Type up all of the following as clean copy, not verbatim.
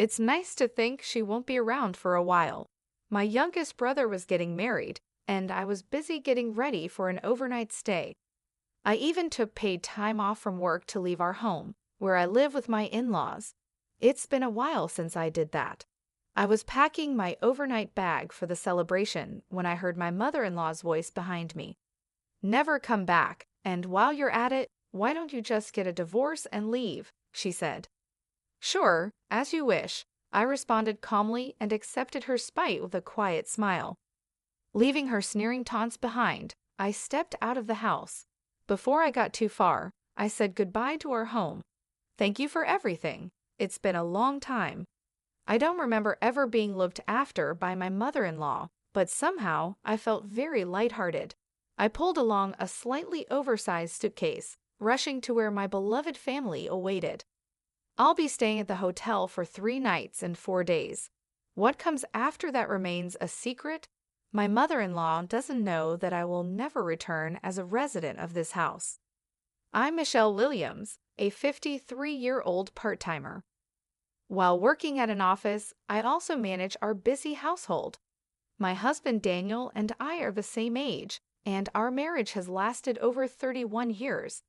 It's nice to think she won't be around for a while. My youngest brother was getting married, and I was busy getting ready for an overnight stay. I even took paid time off from work to leave our home, where I live with my in-laws. It's been a while since I did that. I was packing my overnight bag for the celebration when I heard my mother-in-law's voice behind me. "Never come back, and while you're at it, why don't you just get a divorce and leave?" she said. "Sure, as you wish," I responded calmly and accepted her spite with a quiet smile. Leaving her sneering taunts behind, I stepped out of the house. Before I got too far, I said goodbye to our home. "Thank you for everything. It's been a long time." I don't remember ever being looked after by my mother-in-law, but somehow I felt very lighthearted. I pulled along a slightly oversized suitcase, rushing to where my beloved family awaited. I'll be staying at the hotel for 3 nights and 4 days. What comes after that remains a secret. My mother-in-law doesn't know that I will never return as a resident of this house. I'm Michelle Williams, a 53-year-old part-timer. While working at an office, I also manage our busy household. My husband Daniel and I are the same age, and our marriage has lasted over 31 years.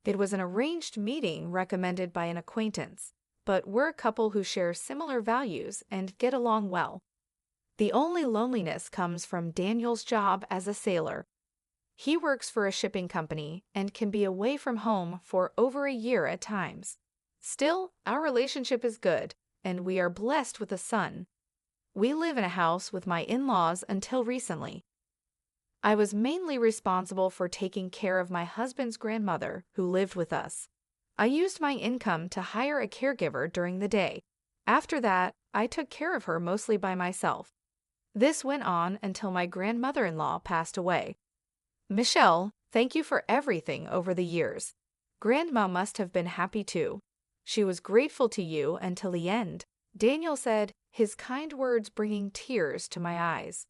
It was an arranged meeting recommended by an acquaintance, but we're a couple who share similar values and get along well. The only loneliness comes from Daniel's job as a sailor. He works for a shipping company and can be away from home for over a year at times. Still, our relationship is good, and we are blessed with a son. We live in a house with my in-laws until recently. I was mainly responsible for taking care of my husband's grandmother, who lived with us. I used my income to hire a caregiver during the day. After that, I took care of her mostly by myself. This went on until my grandmother-in-law passed away. Michelle, thank you for everything over the years. Grandma must have been happy too. She was grateful to you until the end, Daniel said, his kind words bringing tears to my eyes.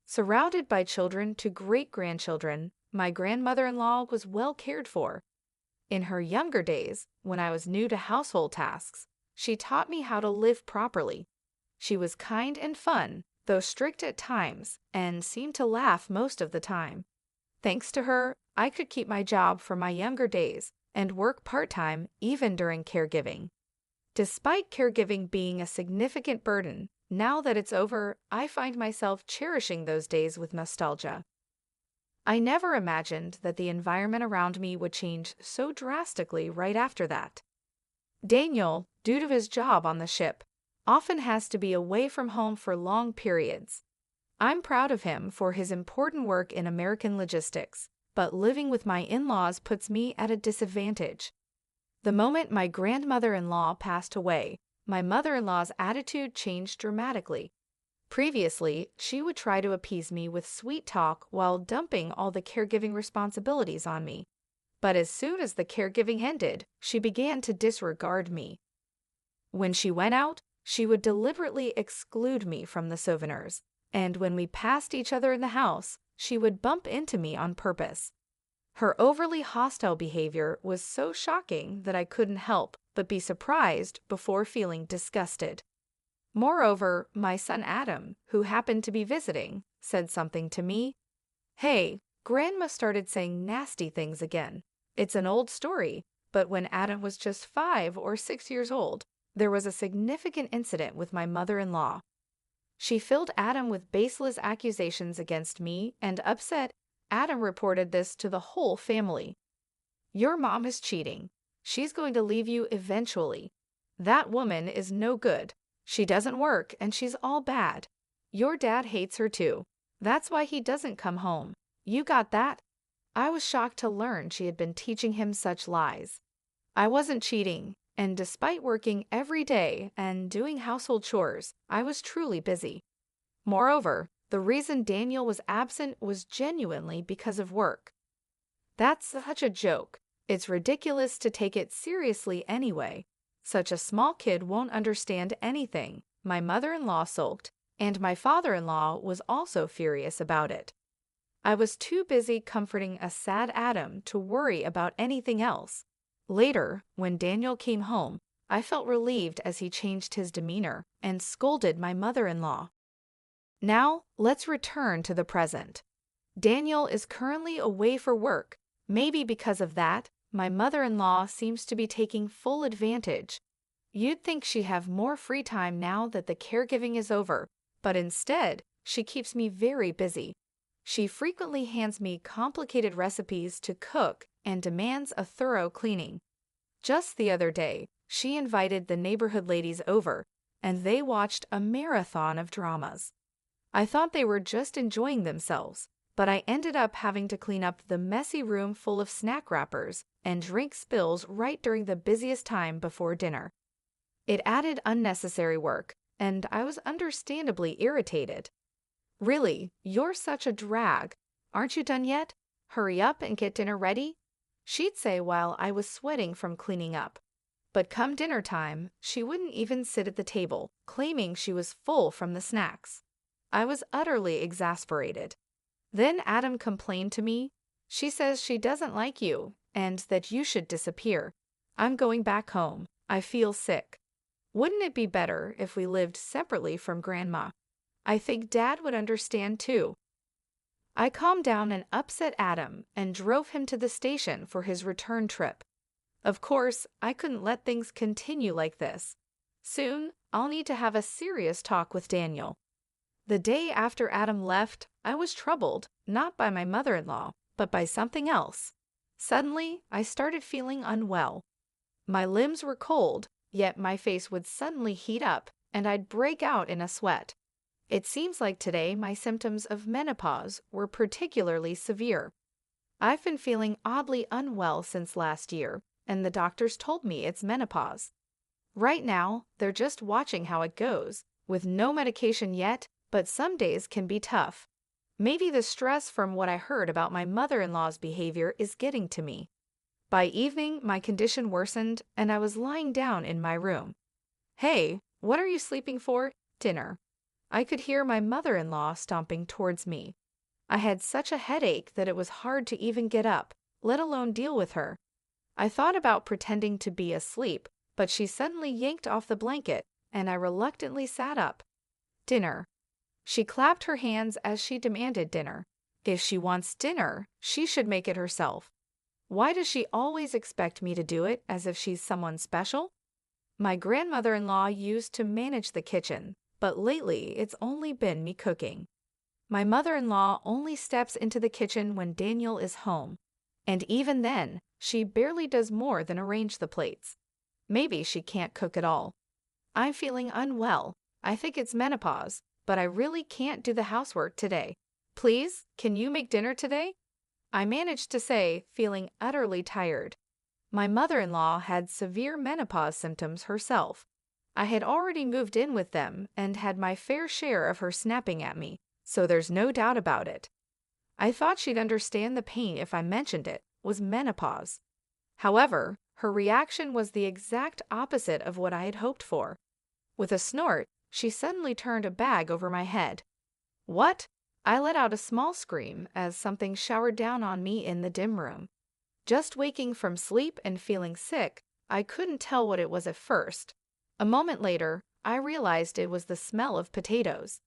Surrounded by children to great-grandchildren, my grandmother-in-law was well cared for. In her younger days, when I was new to household tasks, she taught me how to live properly. She was kind and fun, though strict at times, and seemed to laugh most of the time. Thanks to her, I could keep my job from my younger days and work part-time even during caregiving. Despite caregiving being a significant burden, now that it's over, I find myself cherishing those days with nostalgia. I never imagined that the environment around me would change so drastically right after that. Daniel, due to his job on the ship, often has to be away from home for long periods. I'm proud of him for his important work in American logistics, but living with my in-laws puts me at a disadvantage. The moment my grandmother-in-law passed away, my mother-in-law's attitude changed dramatically. Previously, she would try to appease me with sweet talk while dumping all the caregiving responsibilities on me. But as soon as the caregiving ended, she began to disregard me. When she went out, she would deliberately exclude me from the souvenirs, and when we passed each other in the house, she would bump into me on purpose. Her overly hostile behavior was so shocking that I couldn't help but be surprised before feeling disgusted. Moreover, my son Adam, who happened to be visiting, said something to me. "Hey, Grandma started saying nasty things again. It's an old story, but when Adam was just 5 or 6 years old, there was a significant incident with my mother-in-law. She filled Adam with baseless accusations against me, and upset, Adam reported this to the whole family. Your mom is cheating. She's going to leave you eventually. That woman is no good. She doesn't work, and she's all bad. Your dad hates her too. That's why he doesn't come home. You got that?" I was shocked to learn she had been teaching him such lies. I wasn't cheating, and despite working every day and doing household chores, I was truly busy. Moreover, the reason Daniel was absent was genuinely because of work. That's such a joke. It's ridiculous to take it seriously anyway. Such a small kid won't understand anything, my mother-in-law sulked, and my father-in-law was also furious about it. I was too busy comforting a sad Adam to worry about anything else. Later, when Daniel came home, I felt relieved as he changed his demeanor and scolded my mother-in-law. Now, let's return to the present. Daniel is currently away for work. Maybe because of that, my mother-in-law seems to be taking full advantage. You'd think she'd have more free time now that the caregiving is over, but instead, she keeps me very busy. She frequently hands me complicated recipes to cook and demands a thorough cleaning. Just the other day, she invited the neighborhood ladies over, and they watched a marathon of dramas. I thought they were just enjoying themselves, but I ended up having to clean up the messy room full of snack wrappers and drink spills right during the busiest time before dinner. It added unnecessary work, and I was understandably irritated. Really, you're such a drag. Aren't you done yet? Hurry up and get dinner ready, she'd say while I was sweating from cleaning up. But come dinner time, she wouldn't even sit at the table, claiming she was full from the snacks. I was utterly exasperated. Then Adam complained to me. She says she doesn't like you and that you should disappear. I'm going back home. I feel sick. Wouldn't it be better if we lived separately from Grandma? I think Dad would understand too. I calmed down an upset Adam and drove him to the station for his return trip. Of course, I couldn't let things continue like this. Soon, I'll need to have a serious talk with Daniel. The day after Adam left, I was troubled, not by my mother-in-law, but by something else. Suddenly, I started feeling unwell. My limbs were cold, yet my face would suddenly heat up, and I'd break out in a sweat. It seems like today my symptoms of menopause were particularly severe. I've been feeling oddly unwell since last year, and the doctors told me it's menopause. Right now, they're just watching how it goes, with no medication yet, but some days can be tough. Maybe the stress from what I heard about my mother-in-law's behavior is getting to me. By evening, my condition worsened, and I was lying down in my room. Hey, what are you sleeping for? Dinner. I could hear my mother-in-law stomping towards me. I had such a headache that it was hard to even get up, let alone deal with her. I thought about pretending to be asleep, but she suddenly yanked off the blanket, and I reluctantly sat up. Dinner. She clapped her hands as she demanded dinner. If she wants dinner, she should make it herself. Why does she always expect me to do it as if she's someone special? My grandmother-in-law used to manage the kitchen, but lately it's only been me cooking. My mother-in-law only steps into the kitchen when Daniel is home, and even then, she barely does more than arrange the plates. Maybe she can't cook at all. I'm feeling unwell. I think it's menopause, but I really can't do the housework today. Please, can you make dinner today? I managed to say, feeling utterly tired. My mother-in-law had severe menopause symptoms herself. I had already moved in with them and had my fair share of her snapping at me, so there's no doubt about it. I thought she'd understand the pain if I mentioned it was menopause. However, her reaction was the exact opposite of what I had hoped for. With a snort, she suddenly turned a bag over my head. What? I let out a small scream as something showered down on me in the dim room. Just waking from sleep and feeling sick, I couldn't tell what it was at first. A moment later, I realized it was the smell of potatoes.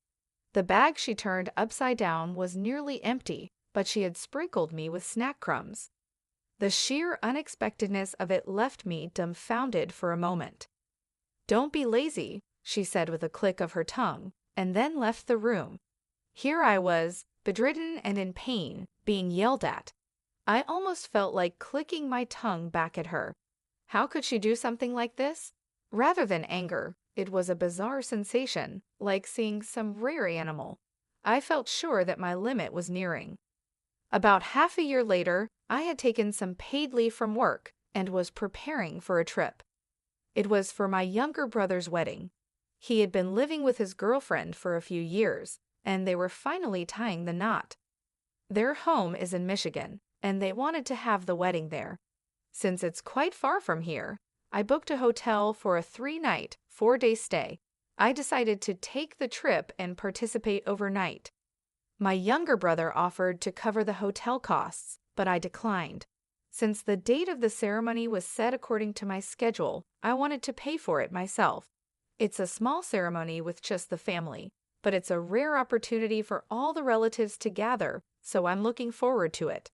The bag she turned upside down was nearly empty, but she had sprinkled me with snack crumbs. The sheer unexpectedness of it left me dumbfounded for a moment. Don't be lazy, she said with a click of her tongue, and then left the room. Here I was, bedridden and in pain, being yelled at. I almost felt like clicking my tongue back at her. How could she do something like this? Rather than anger, it was a bizarre sensation, like seeing some rare animal. I felt sure that my limit was nearing. About half a year later, I had taken some paid leave from work and was preparing for a trip. It was for my younger brother's wedding. He had been living with his girlfriend for a few years, and they were finally tying the knot. Their home is in Michigan, and they wanted to have the wedding there. Since it's quite far from here, I booked a hotel for a 3-night, 4-day stay. I decided to take the trip and participate overnight. My younger brother offered to cover the hotel costs, but I declined. Since the date of the ceremony was set according to my schedule, I wanted to pay for it myself. It's a small ceremony with just the family, but it's a rare opportunity for all the relatives to gather, so I'm looking forward to it.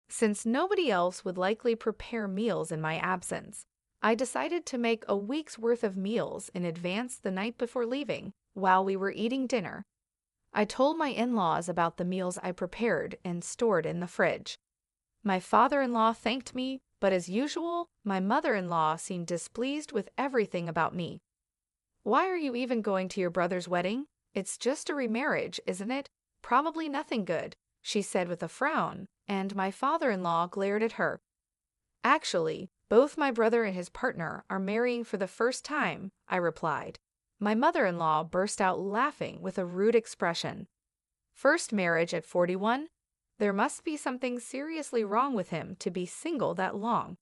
Since nobody else would likely prepare meals in my absence, I decided to make a week's worth of meals in advance the night before leaving, while we were eating dinner. I told my in-laws about the meals I prepared and stored in the fridge. My father-in-law thanked me, but as usual, my mother-in-law seemed displeased with everything about me. "Why are you even going to your brother's wedding? It's just a remarriage, isn't it? Probably nothing good," she said with a frown, and my father-in-law glared at her. "Actually, both my brother and his partner are marrying for the first time," I replied. My mother-in-law burst out laughing with a rude expression. "First marriage at 41? There must be something seriously wrong with him to be single that long.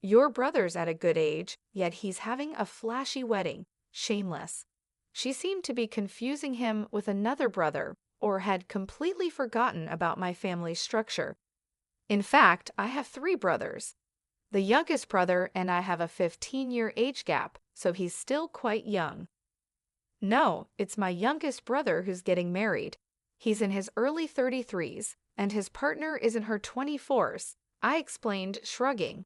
Your brother's at a good age, yet he's having a flashy wedding. Shameless." She seemed to be confusing him with another brother or had completely forgotten about my family structure. In fact, I have 3 brothers. The youngest brother and I have a 15-year age gap, so he's still quite young. "No, it's my youngest brother who's getting married. He's in his early 33s, and his partner is in her 24s, I explained, shrugging.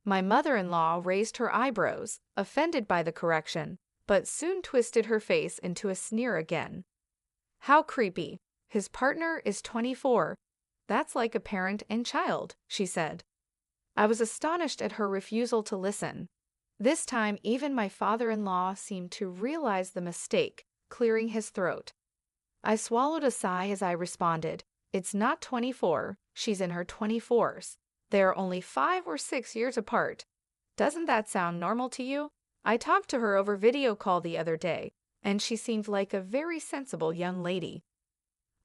My mother-in-law raised her eyebrows, offended by the correction, but soon twisted her face into a sneer again. "How creepy. His partner is 24. That's like a parent and child," she said. I was astonished at her refusal to listen. This time, even my father-in-law seemed to realize the mistake, clearing his throat. I swallowed a sigh as I responded, "It's not 24, she's in her 24s. They're only 5 or 6 years apart. Doesn't that sound normal to you? I talked to her over video call the other day, and she seemed like a very sensible young lady."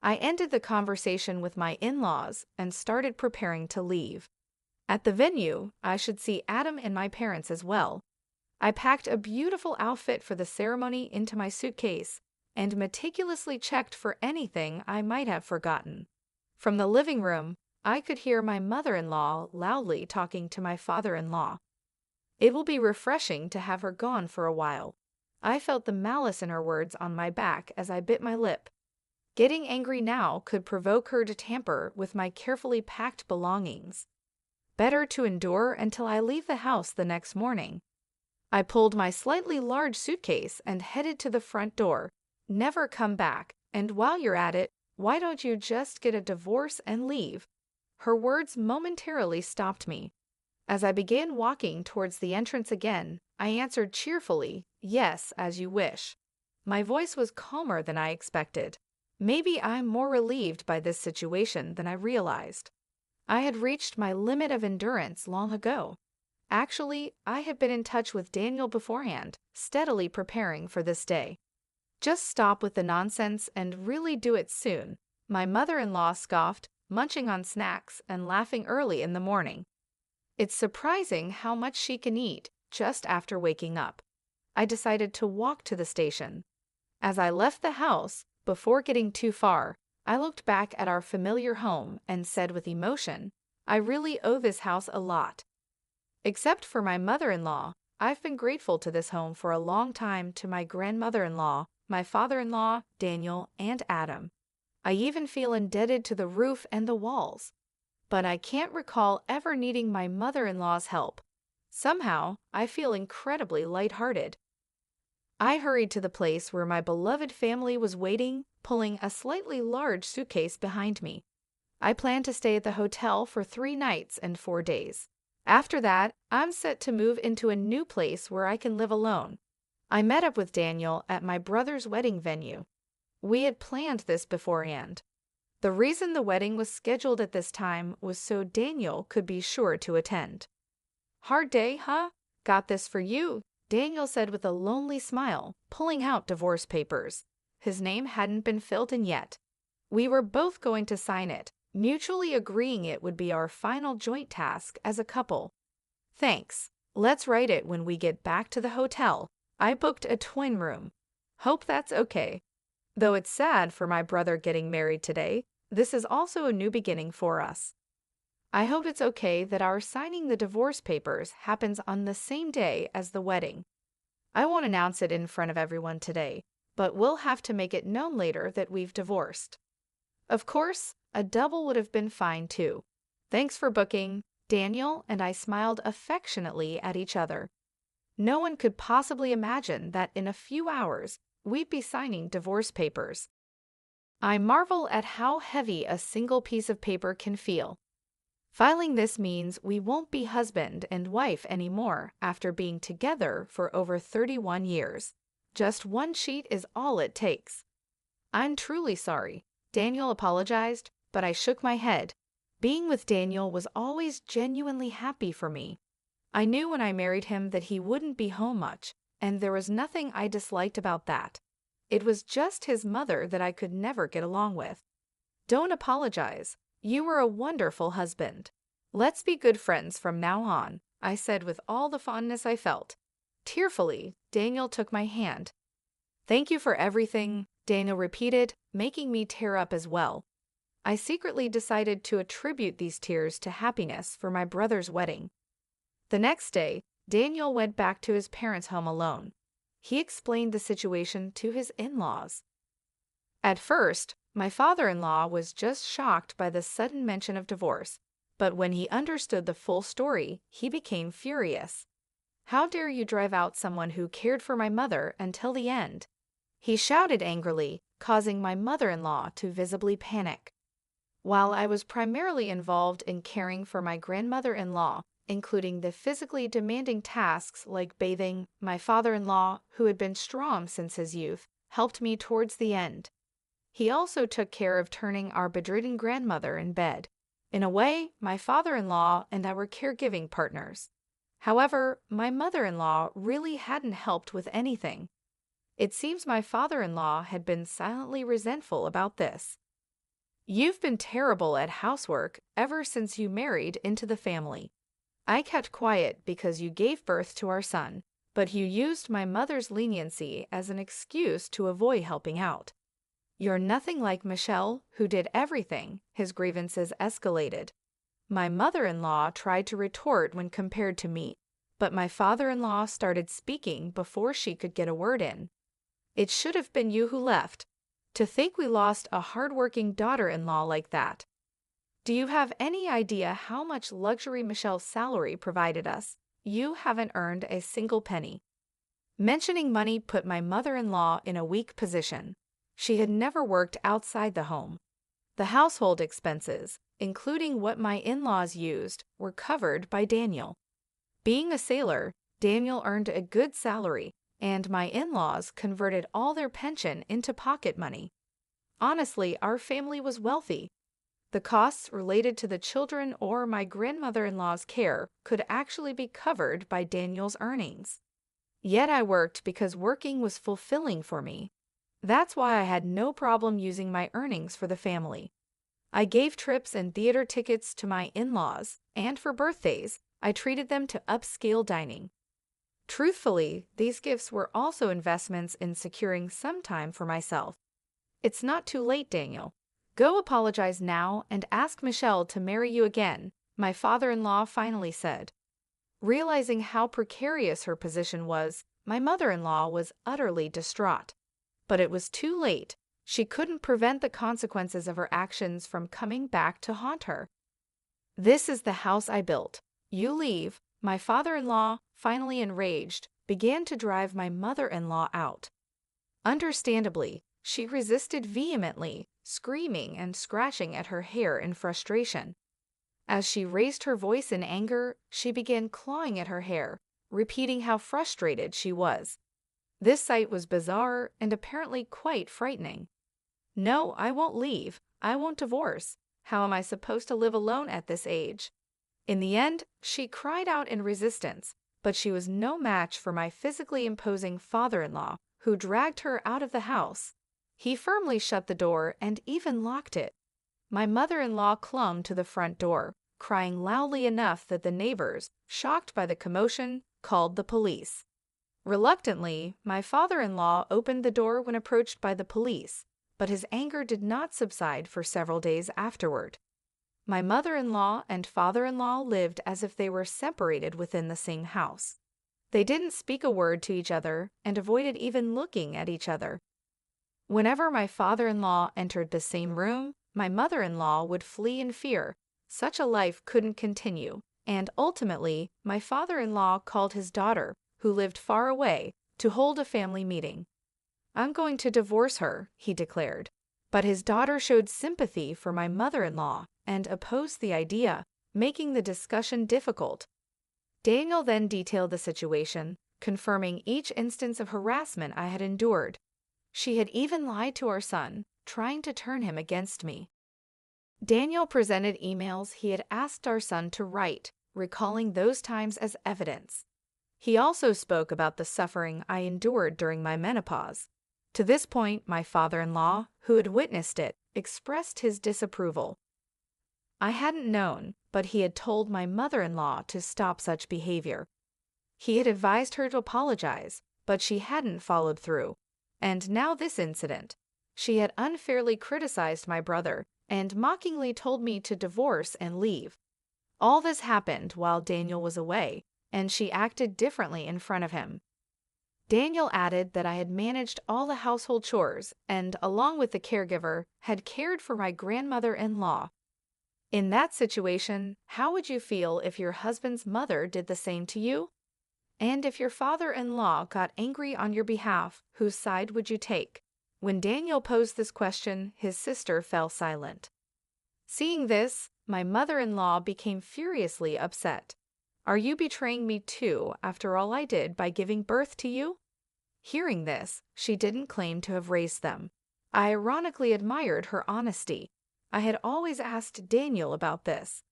I ended the conversation with my in-laws and started preparing to leave. At the venue, I should see Adam and my parents as well. I packed a beautiful outfit for the ceremony into my suitcase and meticulously checked for anything I might have forgotten. From the living room, I could hear my mother-in-law loudly talking to my father-in-law. It will be refreshing to have her gone for a while. I felt the malice in her words on my back as I bit my lip. Getting angry now could provoke her to tamper with my carefully packed belongings. Better to endure until I leave the house the next morning. I pulled my slightly large suitcase and headed to the front door. "Never come back, and while you're at it, why don't you just get a divorce and leave?" Her words momentarily stopped me. As I began walking towards the entrance again, I answered cheerfully, "Yes, as you wish." My voice was calmer than I expected. Maybe I'm more relieved by this situation than I realized. I had reached my limit of endurance long ago. Actually, I had been in touch with Daniel beforehand, steadily preparing for this day. "Just stop with the nonsense and really do it soon," my mother-in-law scoffed, munching on snacks and laughing early in the morning. It's surprising how much she can eat just after waking up. I decided to walk to the station. As I left the house, before getting too far, I looked back at our familiar home and said with emotion, "I really owe this house a lot." Except for my mother-in-law, I've been grateful to this home for a long time, to my grandmother-in-law, my father-in-law, Daniel, and Adam. I even feel indebted to the roof and the walls. But I can't recall ever needing my mother-in-law's help. Somehow, I feel incredibly lighthearted. I hurried to the place where my beloved family was waiting, pulling a slightly large suitcase behind me. I plan to stay at the hotel for 3 nights and 4 days. After that, I'm set to move into a new place where I can live alone. I met up with Daniel at my brother's wedding venue. We had planned this beforehand. The reason the wedding was scheduled at this time was so Daniel could be sure to attend. "Hard day, huh? Got this for you," Daniel said with a lonely smile, pulling out divorce papers. His name hadn't been filled in yet. We were both going to sign it, mutually agreeing it would be our final joint task as a couple. "Thanks. Let's write it when we get back to the hotel. I booked a twin room. Hope that's okay. Though it's sad for my brother getting married today, this is also a new beginning for us." I hope it's okay that our signing the divorce papers happens on the same day as the wedding. I won't announce it in front of everyone today, but we'll have to make it known later that we've divorced. Of course, a double would have been fine too. Thanks for booking. Daniel and I smiled affectionately at each other. No one could possibly imagine that in a few hours we'd be signing divorce papers. I marvel at how heavy a single piece of paper can feel. Filing this means we won't be husband and wife anymore after being together for over 31 years. Just one sheet is all it takes. I'm truly sorry. Daniel apologized, but I shook my head. Being with Daniel was always genuinely happy for me. I knew when I married him that he wouldn't be home much, and there was nothing I disliked about that. It was just his mother that I could never get along with. Don't apologize. You were a wonderful husband. Let's be good friends from now on, I said with all the fondness I felt. Tearfully, Daniel took my hand. Thank you for everything, Daniel repeated, making me tear up as well. I secretly decided to attribute these tears to happiness for my brother's wedding. The next day, Daniel went back to his parents' home alone. He explained the situation to his in-laws. At first, my father-in-law was just shocked by the sudden mention of divorce, but when he understood the full story, he became furious. How dare you drive out someone who cared for my mother until the end? He shouted angrily, causing my mother-in-law to visibly panic. While I was primarily involved in caring for my grandmother-in-law, including the physically demanding tasks like bathing, my father-in-law, who had been strong since his youth, helped me towards the end. He also took care of turning our bedridden grandmother in bed. In a way, my father-in-law and I were caregiving partners. However, my mother-in-law really hadn't helped with anything. It seems my father-in-law had been silently resentful about this. You've been terrible at housework ever since you married into the family. I kept quiet because you gave birth to our son, but you used my mother's leniency as an excuse to avoid helping out. You're nothing like Michelle, who did everything. His grievances escalated. My mother-in-law tried to retort when compared to me, but my father-in-law started speaking before she could get a word in. It should have been you who left. To think we lost a hard-working daughter-in-law like that. Do you have any idea how much luxury Michelle's salary provided us? You haven't earned a single penny. Mentioning money put my mother-in-law in a weak position. She had never worked outside the home. The household expenses, including what my in-laws used, were covered by Daniel. Being a sailor, Daniel earned a good salary, and my in-laws converted all their pension into pocket money. Honestly, our family was wealthy. The costs related to the children or my grandmother-in-law's care could actually be covered by Daniel's earnings. Yet I worked because working was fulfilling for me. That's why I had no problem using my earnings for the family. I gave trips and theater tickets to my in-laws, and for birthdays, I treated them to upscale dining. Truthfully, these gifts were also investments in securing some time for myself. It's not too late, Daniel. Go apologize now and ask Michelle to marry you again, my father-in-law finally said. Realizing how precarious her position was, my mother-in-law was utterly distraught. But it was too late. She couldn't prevent the consequences of her actions from coming back to haunt her. This is the house I built. You leave. My father-in-law, finally enraged, began to drive my mother-in-law out. Understandably, she resisted vehemently, screaming and scratching at her hair in frustration. As she raised her voice in anger, she began clawing at her hair, repeating how frustrated she was. This sight was bizarre and apparently quite frightening. No, I won't leave. I won't divorce. How am I supposed to live alone at this age? In the end, she cried out in resistance, but she was no match for my physically imposing father-in-law, who dragged her out of the house. He firmly shut the door and even locked it. My mother-in-law clung to the front door, crying loudly enough that the neighbors, shocked by the commotion, called the police. Reluctantly, my father-in-law opened the door when approached by the police, but his anger did not subside for several days afterward. My mother-in-law and father-in-law lived as if they were separated within the same house. They didn't speak a word to each other and avoided even looking at each other. Whenever my father-in-law entered the same room, my mother-in-law would flee in fear. Such a life couldn't continue, and ultimately, my father-in-law called his daughter, who lived far away, to hold a family meeting. "I'm going to divorce her," he declared. But his daughter showed sympathy for my mother-in-law and opposed the idea, making the discussion difficult. Daniel then detailed the situation, confirming each instance of harassment I had endured. She had even lied to our son, trying to turn him against me. Daniel presented emails he had asked our son to write, recalling those times as evidence. He also spoke about the suffering I endured during my menopause. To this point, my father-in-law, who had witnessed it, expressed his disapproval. I hadn't known, but he had told my mother-in-law to stop such behavior. He had advised her to apologize, but she hadn't followed through. And now this incident. She had unfairly criticized my brother and mockingly told me to divorce and leave. All this happened while Daniel was away, and she acted differently in front of him. Daniel added that I had managed all the household chores and, along with the caregiver, had cared for my grandmother-in-law. In that situation, how would you feel if your husband's mother did the same to you? And if your father-in-law got angry on your behalf, whose side would you take? When Daniel posed this question, his sister fell silent. Seeing this, my mother-in-law became furiously upset. "Are you betraying me too, after all I did by giving birth to you?" Hearing this, she didn't claim to have raised them. I ironically admired her honesty. I had always asked Daniel about this.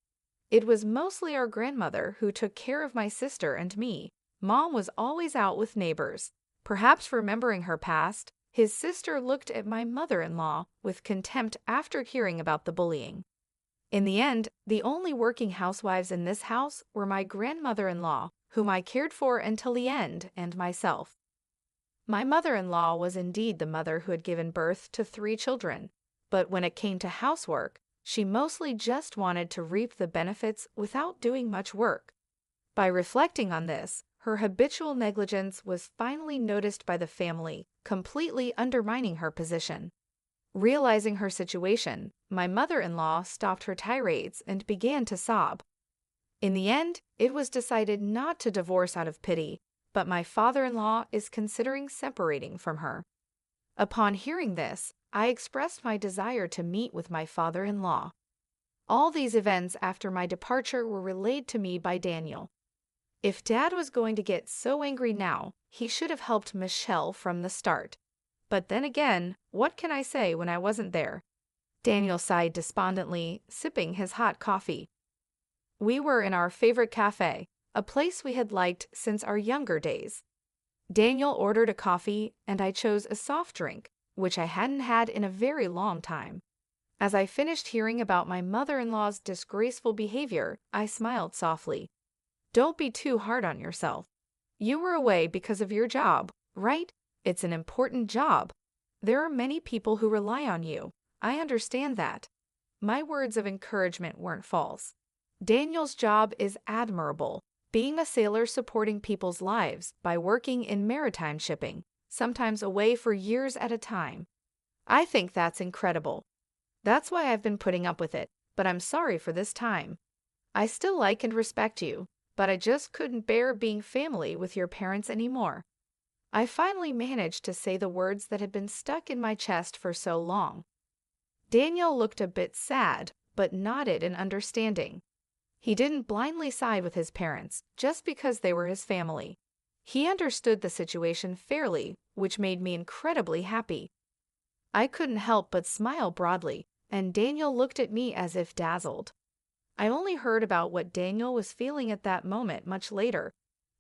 It was mostly our grandmother who took care of my sister and me. Mom was always out with neighbors. Perhaps remembering her past, his sister looked at my mother-in-law with contempt after hearing about the bullying. In the end, the only working housewives in this house were my grandmother-in-law, whom I cared for until the end, and myself. My mother-in-law was indeed the mother who had given birth to 3 children, but when it came to housework, she mostly just wanted to reap the benefits without doing much work. By reflecting on this, her habitual negligence was finally noticed by the family, completely undermining her position. Realizing her situation, my mother-in-law stopped her tirades and began to sob. In the end, it was decided not to divorce out of pity, but my father-in-law is considering separating from her. Upon hearing this, I expressed my desire to meet with my father-in-law. All these events after my departure were relayed to me by Daniel. If Dad was going to get so angry now, he should have helped Michelle from the start. But then again, what can I say when I wasn't there? Daniel sighed despondently, sipping his hot coffee. We were in our favorite cafe, a place we had liked since our younger days. Daniel ordered a coffee, and I chose a soft drink, which I hadn't had in a very long time. As I finished hearing about my mother-in-law's disgraceful behavior, I smiled softly. Don't be too hard on yourself. You were away because of your job, right? It's an important job. There are many people who rely on you. I understand that. My words of encouragement weren't false. Daniel's job is admirable, being a sailor supporting people's lives by working in maritime shipping, sometimes away for years at a time. I think that's incredible. That's why I've been putting up with it, but I'm sorry for this time. I still like and respect you, but I just couldn't bear being family with your parents anymore. I finally managed to say the words that had been stuck in my chest for so long. Daniel looked a bit sad, but nodded in understanding. He didn't blindly side with his parents just because they were his family. He understood the situation fairly, which made me incredibly happy. I couldn't help but smile broadly, and Daniel looked at me as if dazzled. I only heard about what Daniel was feeling at that moment much later.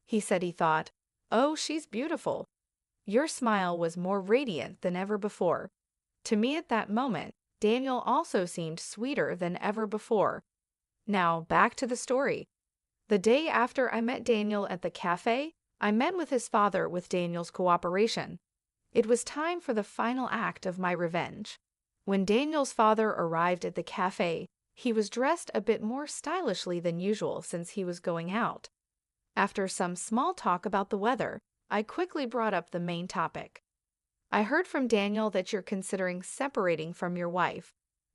He said he thought, "Oh, she's beautiful." Your smile was more radiant than ever before. To me at that moment, Daniel also seemed sweeter than ever before. Now, back to the story. The day after I met Daniel at the cafe, I met with his father with Daniel's cooperation. It was time for the final act of my revenge. When Daniel's father arrived at the cafe, He was dressed a bit more stylishly than usual since he was going out. After some small talk about the weather, I quickly brought up the main topic. I heard from Daniel that you're considering separating from your wife.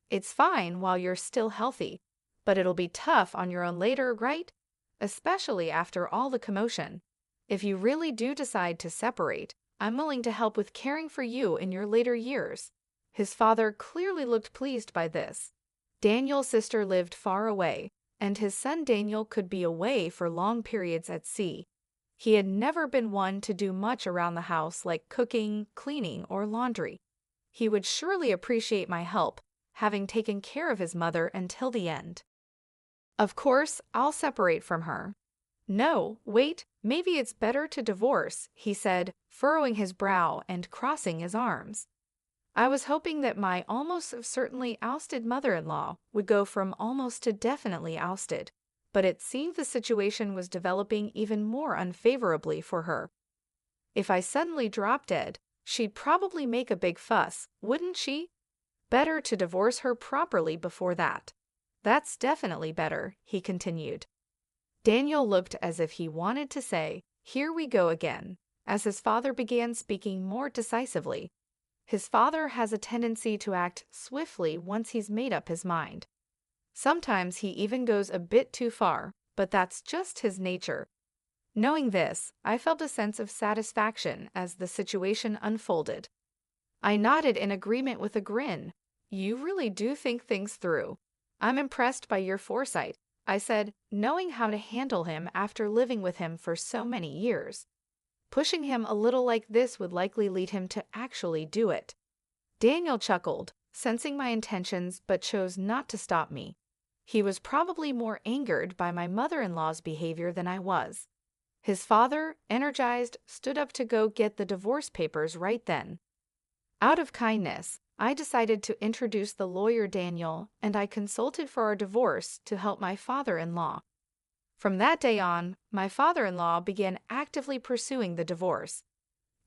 It's fine while you're still healthy, but it'll be tough on your own later, right? Especially after all the commotion. If you really do decide to separate, I'm willing to help with caring for you in your later years. His father clearly looked pleased by this. Daniel's sister lived far away, and his son Daniel could be away for long periods at sea. He had never been one to do much around the house like cooking, cleaning, or laundry. He would surely appreciate my help, having taken care of his mother until the end. Of course, I'll separate from her. No, wait, maybe it's better to divorce, he said, furrowing his brow and crossing his arms. I was hoping that my almost certainly ousted mother-in-law would go from almost to definitely ousted, but it seemed the situation was developing even more unfavorably for her. If I suddenly dropped dead, she'd probably make a big fuss, wouldn't she? Better to divorce her properly before that. That's definitely better, he continued. Daniel looked as if he wanted to say, "Here we go again," as his father began speaking more decisively. His father has a tendency to act swiftly once he's made up his mind. Sometimes he even goes a bit too far, but that's just his nature. Knowing this, I felt a sense of satisfaction as the situation unfolded. I nodded in agreement with a grin. You really do think things through. I'm impressed by your foresight, I said, knowing how to handle him after living with him for so many years. Pushing him a little like this would likely lead him to actually do it. Daniel chuckled, sensing my intentions, but chose not to stop me. He was probably more angered by my mother-in-law's behavior than I was. His father, energized, stood up to go get the divorce papers right then. Out of kindness, I decided to introduce the lawyer Daniel, and I consulted for our divorce to help my father-in-law. From that day on, my father-in-law began actively pursuing the divorce.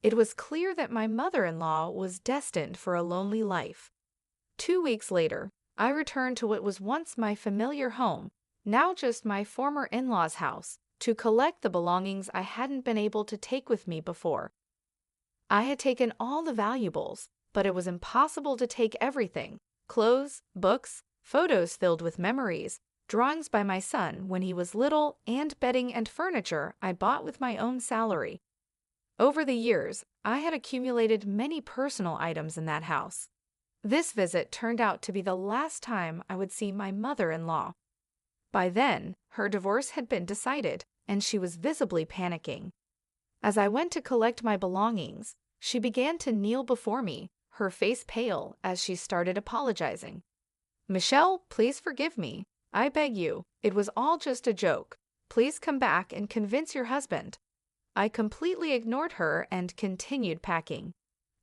It was clear that my mother-in-law was destined for a lonely life. 2 weeks later, I returned to what was once my familiar home, now just my former in-laws' house, to collect the belongings I hadn't been able to take with me before. I had taken all the valuables, but it was impossible to take everything: clothes, books, photos filled with memories, drawings by my son when he was little, and bedding and furniture I bought with my own salary. Over the years, I had accumulated many personal items in that house. This visit turned out to be the last time I would see my mother-in-law. By then, her divorce had been decided, and she was visibly panicking. As I went to collect my belongings, she began to kneel before me, her face pale, as she started apologizing. "Michelle, please forgive me. I beg you, it was all just a joke. Please come back and convince your husband." I completely ignored her and continued packing.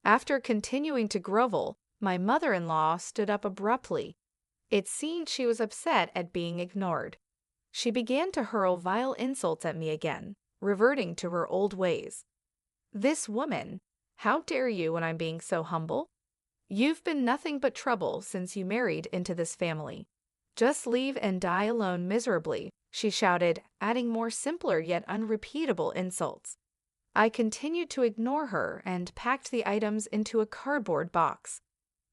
After continuing to grovel, my mother-in-law stood up abruptly. It seemed she was upset at being ignored. She began to hurl vile insults at me again, reverting to her old ways. "This woman, how dare you when I'm being so humble? You've been nothing but trouble since you married into this family. Just leave and die alone miserably," she shouted, adding more simpler yet unrepeatable insults. I continued to ignore her and packed the items into a cardboard box.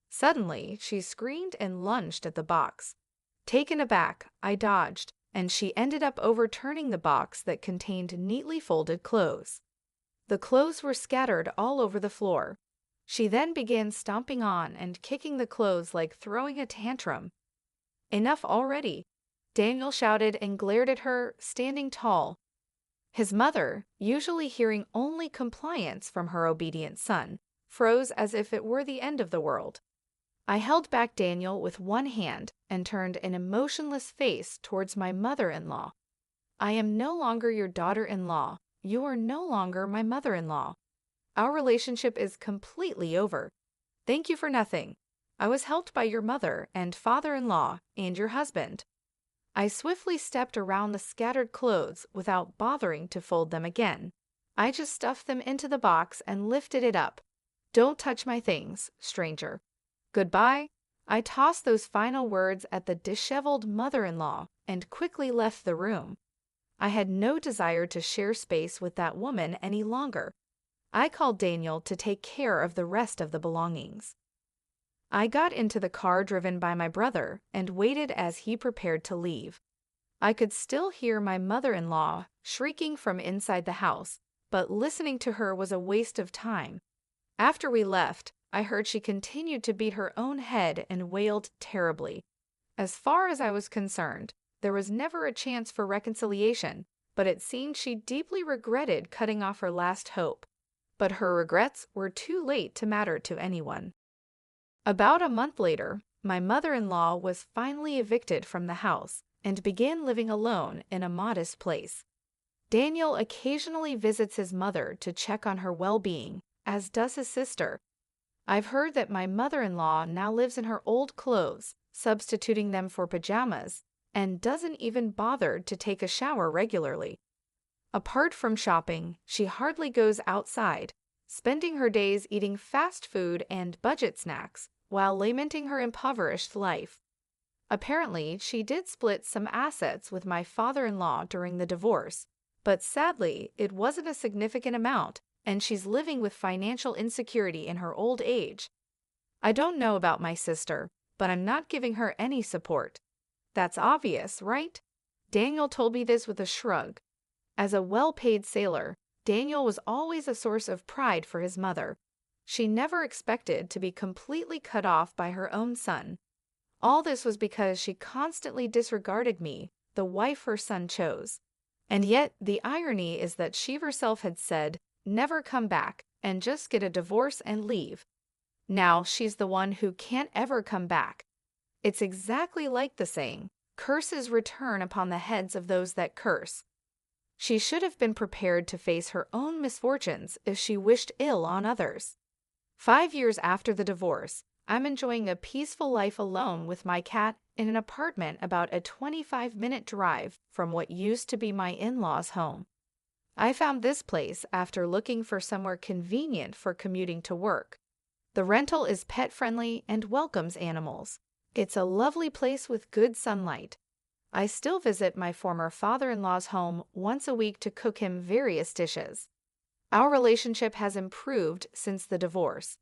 Suddenly, she screamed and lunged at the box. Taken aback, I dodged, and she ended up overturning the box that contained neatly folded clothes. The clothes were scattered all over the floor. She then began stomping on and kicking the clothes like throwing a tantrum. "Enough already," Daniel shouted and glared at her, standing tall. His mother, usually hearing only compliance from her obedient son, froze as if it were the end of the world. I held back Daniel with one hand and turned an emotionless face towards my mother-in-law. "I am no longer your daughter-in-law. You are no longer my mother-in-law. Our relationship is completely over. Thank you for nothing. I was helped by your mother and father-in-law and your husband." I swiftly stepped around the scattered clothes without bothering to fold them again. I just stuffed them into the box and lifted it up. "Don't touch my things, stranger. Goodbye. I tossed those final words at the disheveled mother-in-law and quickly left the room. I had no desire to share space with that woman any longer. I called Daniel to take care of the rest of the belongings. I got into the car driven by my brother and waited as he prepared to leave. I could still hear my mother-in-law shrieking from inside the house, but listening to her was a waste of time. After we left, I heard she continued to beat her own head and wailed terribly. As far as I was concerned, there was never a chance for reconciliation, but it seemed she deeply regretted cutting off her last hope. But her regrets were too late to matter to anyone. About a month later, my mother-in-law was finally evicted from the house and began living alone in a modest place. Daniel occasionally visits his mother to check on her well-being, as does his sister. I've heard that my mother-in-law now lives in her old clothes, substituting them for pajamas, and doesn't even bother to take a shower regularly. Apart from shopping, she hardly goes outside, spending her days eating fast food and budget snacks while lamenting her impoverished life. Apparently, she did split some assets with my father-in-law during the divorce, but sadly, it wasn't a significant amount, and she's living with financial insecurity in her old age. I don't know about my sister, but I'm not giving her any support. That's obvious, right? Daniel told me this with a shrug. As a well-paid sailor, Daniel was always a source of pride for his mother. She never expected to be completely cut off by her own son. All this was because she constantly disregarded me, the wife her son chose. And yet, the irony is that she herself had said, "Never come back, and just get a divorce and leave." Now she's the one who can't ever come back. It's exactly like the saying, "Curses return upon the heads of those that curse." She should have been prepared to face her own misfortunes if she wished ill on others. 5 years after the divorce, I'm enjoying a peaceful life alone with my cat in an apartment about a 25-minute drive from what used to be my in-laws' home. I found this place after looking for somewhere convenient for commuting to work. The rental is pet-friendly and welcomes animals. It's a lovely place with good sunlight. I still visit my former father-in-law's home once a week to cook him various dishes. Our relationship has improved since the divorce.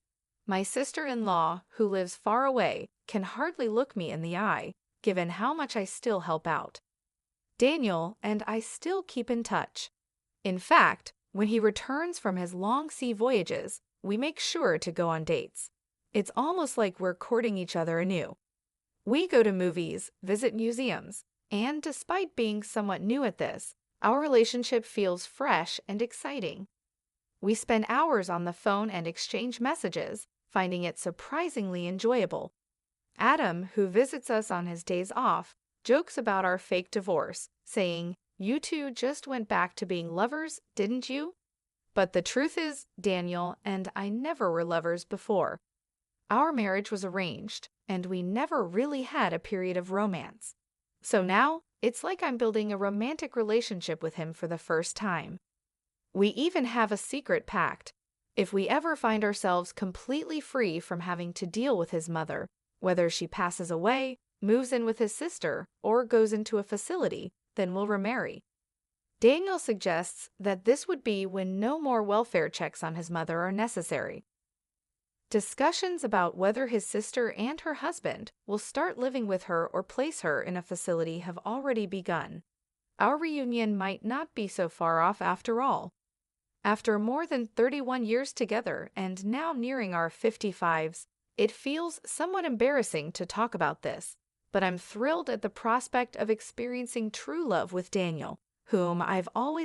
My sister-in-law, who lives far away, can hardly look me in the eye, given how much I still help out. Daniel and I still keep in touch. In fact, when he returns from his long sea voyages, we make sure to go on dates. It's almost like we're courting each other anew. We go to movies, visit museums, and despite being somewhat new at this, our relationship feels fresh and exciting. We spend hours on the phone and exchange messages, finding it surprisingly enjoyable. Adam, who visits us on his days off, jokes about our fake divorce, saying, "You two just went back to being lovers, didn't you?" But the truth is, Daniel and I never were lovers before. Our marriage was arranged, and we never really had a period of romance. So now, it's like I'm building a romantic relationship with him for the first time. We even have a secret pact. If we ever find ourselves completely free from having to deal with his mother, whether she passes away, moves in with his sister, or goes into a facility, then we'll remarry. Daniel suggests that this would be when no more welfare checks on his mother are necessary. Discussions about whether his sister and her husband will start living with her or place her in a facility have already begun. Our reunion might not be so far off after all. After more than 31 years together and now nearing our 55s, it feels somewhat embarrassing to talk about this, but I'm thrilled at the prospect of experiencing true love with Daniel, whom I've always